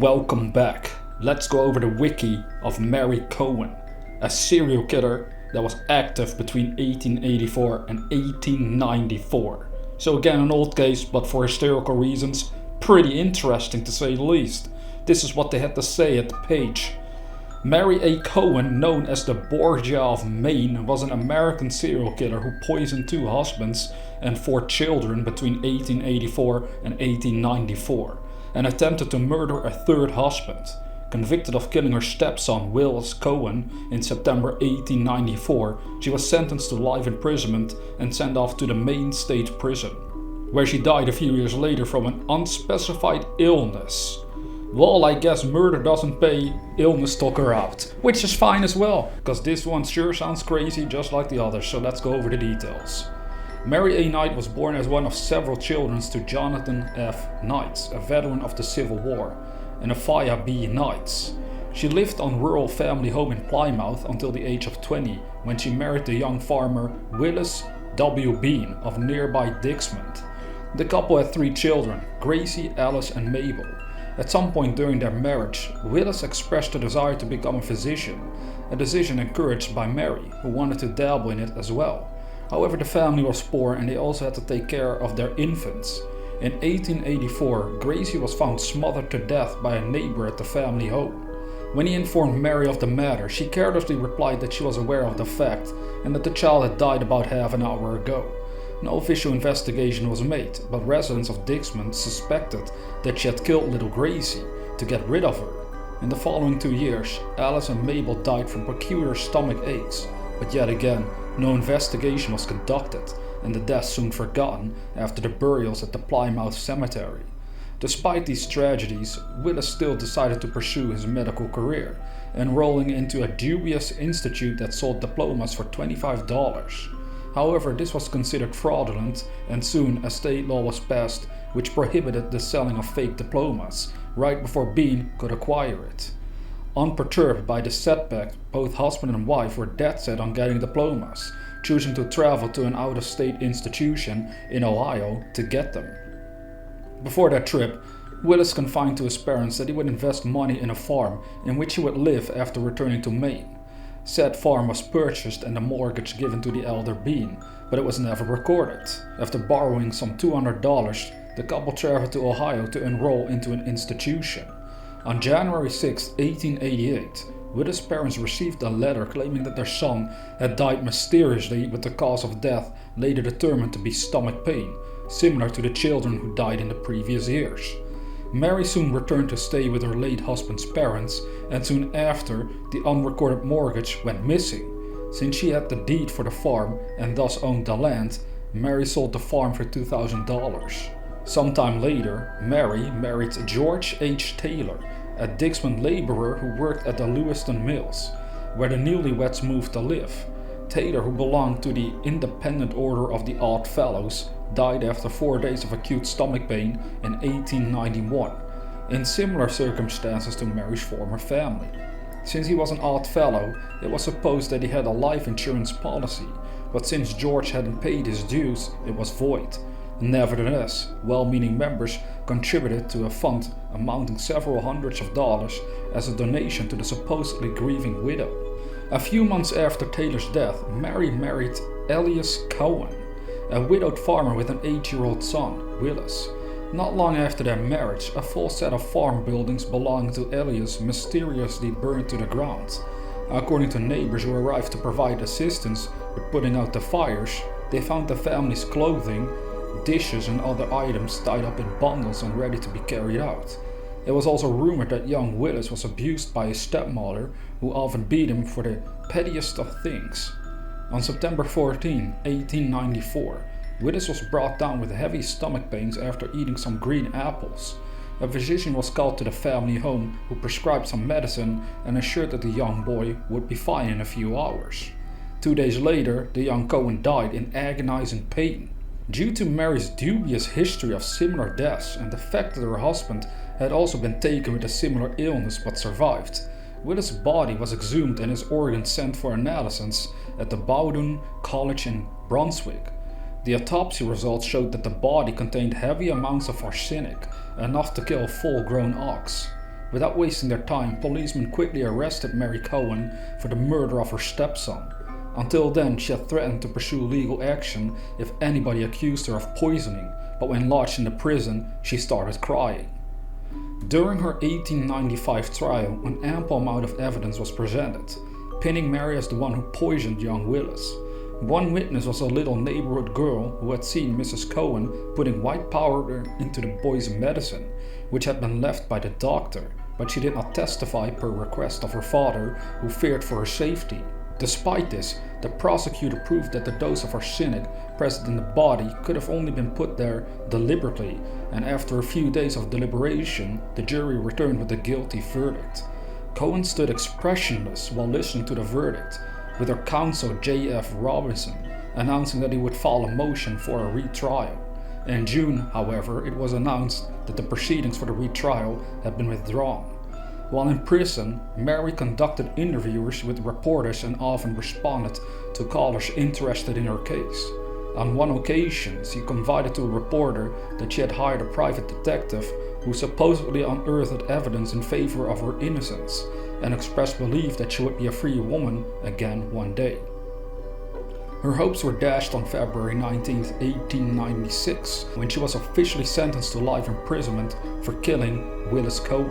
Welcome back. Let's go over the wiki of Mary Cowan, a serial killer that was active between 1884 and 1894. So again, an old case, but for historical reasons, pretty interesting to say the least. This is what they had to say at the page. Mary A. Cowan, known as the Borgia of Maine, was an American serial killer who poisoned 2 husbands and 4 children between 1884 and 1894, and attempted to murder a 3rd husband. Convicted of killing her stepson Willis Cowan in September 1894, she was sentenced to life imprisonment and sent off to the Maine State Prison, where she died a few years later from an unspecified illness. Well, I guess murder doesn't pay, illness took her out. Which is fine as well, because this one sure sounds crazy just like the others, so let's go over the details. Mary A. Knight was born as one of several children to Jonathan F. Knight, a veteran of the Civil War, and Aphia B. Knight. She lived on rural family home in Plymouth until the age of 20, when she married the young farmer Willis W. Bean of nearby Dixmont. The couple had 3 children, Gracie, Alice, and Mabel. At some point during their marriage, Willis expressed a desire to become a physician, a decision encouraged by Mary, who wanted to dabble in it as well. However, the family was poor and they also had to take care of their infants. In 1884, Gracie was found smothered to death by a neighbor at the family home. When he informed Mary of the matter, she carelessly replied that she was aware of the fact and that the child had died about half an hour ago. No official investigation was made, but residents of Dixmont suspected that she had killed little Gracie to get rid of her. In the following 2 years, Alice and Mabel died from peculiar stomach aches, but yet again, no investigation was conducted, and the deaths soon forgotten after the burials at the Plymouth Cemetery. Despite these tragedies, Willis still decided to pursue his medical career, enrolling into a dubious institute that sold diplomas for $25. However, this was considered fraudulent, and soon a state law was passed which prohibited the selling of fake diplomas, right before Bean could acquire it. Unperturbed by this setback, both husband and wife were dead set on getting diplomas, choosing to travel to an out-of-state institution in Ohio to get them. Before that trip, Willis confided to his parents that he would invest money in a farm in which he would live after returning to Maine. Said farm was purchased and a mortgage given to the elder Bean, but it was never recorded. After borrowing some $200, the couple traveled to Ohio to enroll into an institution. On January 6, 1888, Willis' parents received a letter claiming that their son had died mysteriously, with the cause of death later determined to be stomach pain, similar to the children who died in the previous years. Mary soon returned to stay with her late husband's parents, and soon after, the unrecorded mortgage went missing. Since she had the deed for the farm and thus owned the land, Mary sold the farm for $2,000. Sometime later, Mary married George H. Taylor, a Dixmont laborer who worked at the Lewiston Mills, where the newlyweds moved to live. Taylor, who belonged to the Independent Order of the Odd Fellows, died after 4 days of acute stomach pain in 1891, in similar circumstances to Mary's former family. Since he was an Odd Fellow, it was supposed that he had a life insurance policy, but since George hadn't paid his dues, it was void. Nevertheless, well-meaning members contributed to a fund amounting several hundreds of dollars as a donation to the supposedly grieving widow. A few months after Taylor's death, Mary married Elias Cowan, a widowed farmer with an 8-year-old son, Willis. Not long after their marriage, a full set of farm buildings belonging to Elias mysteriously burned to the ground. According to neighbors who arrived to provide assistance with putting out the fires, they found the family's clothing, dishes and other items tied up in bundles and ready to be carried out. It was also rumored that young Willis was abused by his stepmother, who often beat him for the pettiest of things. On September 14, 1894, Willis was brought down with heavy stomach pains after eating some green apples. A physician was called to the family home, who prescribed some medicine and assured that the young boy would be fine in a few hours. 2 days later, the young Cowan died in agonizing pain. Due to Mary's dubious history of similar deaths and the fact that her husband had also been taken with a similar illness but survived, Willis' body was exhumed and his organs sent for analysis at the Bowdoin College in Brunswick. The autopsy results showed that the body contained heavy amounts of arsenic, enough to kill a full-grown ox. Without wasting their time, policemen quickly arrested Mary Cowan for the murder of her stepson. Until then, she had threatened to pursue legal action if anybody accused her of poisoning, but when lodged in the prison, she started crying. During her 1895 trial, an ample amount of evidence was presented, pinning Mary as the one who poisoned young Willis. One witness was a little neighborhood girl who had seen Mrs. Cowan putting white powder into the boy's medicine, which had been left by the doctor, but she did not testify per request of her father, who feared for her safety. Despite this, the prosecutor proved that the dose of arsenic present in the body could have only been put there deliberately, and after a few days of deliberation, the jury returned with a guilty verdict. Cowan stood expressionless while listening to the verdict, with her counsel J.F. Robinson announcing that he would file a motion for a retrial. In June, however, it was announced that the proceedings for the retrial had been withdrawn. While in prison, Mary conducted interviews with reporters and often responded to callers interested in her case. On one occasion, she confided to a reporter that she had hired a private detective who supposedly unearthed evidence in favor of her innocence, and expressed belief that she would be a free woman again one day. Her hopes were dashed on February 19, 1896, when she was officially sentenced to life imprisonment for killing Willis Cowan.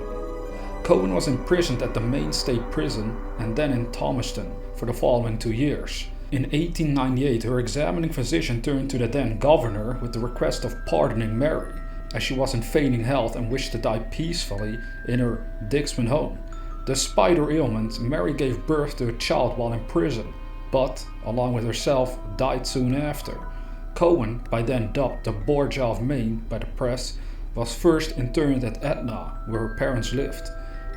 Cowan was imprisoned at the Maine State Prison and then in Thomaston for the following 2 years. In 1898, her examining physician turned to the then governor with the request of pardoning Mary, as she was in failing health and wished to die peacefully in her Dixman home. Despite her ailment, Mary gave birth to a child while in prison, but, along with herself, died soon after. Cowan, by then dubbed the Borgia of Maine by the press, was first interned at Etna, where her parents lived,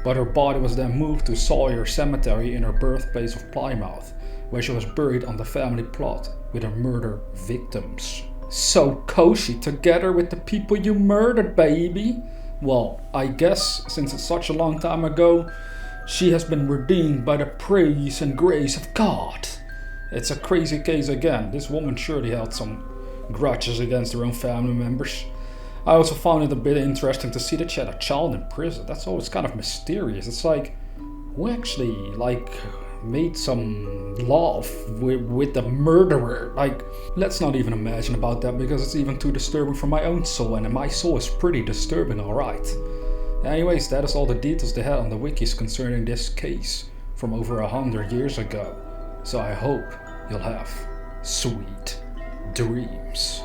but her body was then moved to Sawyer Cemetery in her birthplace of Plymouth, where she was buried on the family plot with her murder victims. So cozy together with the people you murdered, baby. Well, I guess since it's such a long time ago, she has been redeemed by the praise and grace of God. It's a crazy case again. This woman surely held some grudges against her own family members. I also found it a bit interesting to see that she had a child in prison. That's always kind of mysterious. It's like, who actually made some love with the murderer? Let's not even imagine about that, because it's even too disturbing for my own soul, and my soul is pretty disturbing, alright. Anyways, that is all the details they had on the wikis concerning this case from over 100 years ago. So I hope you'll have sweet dreams.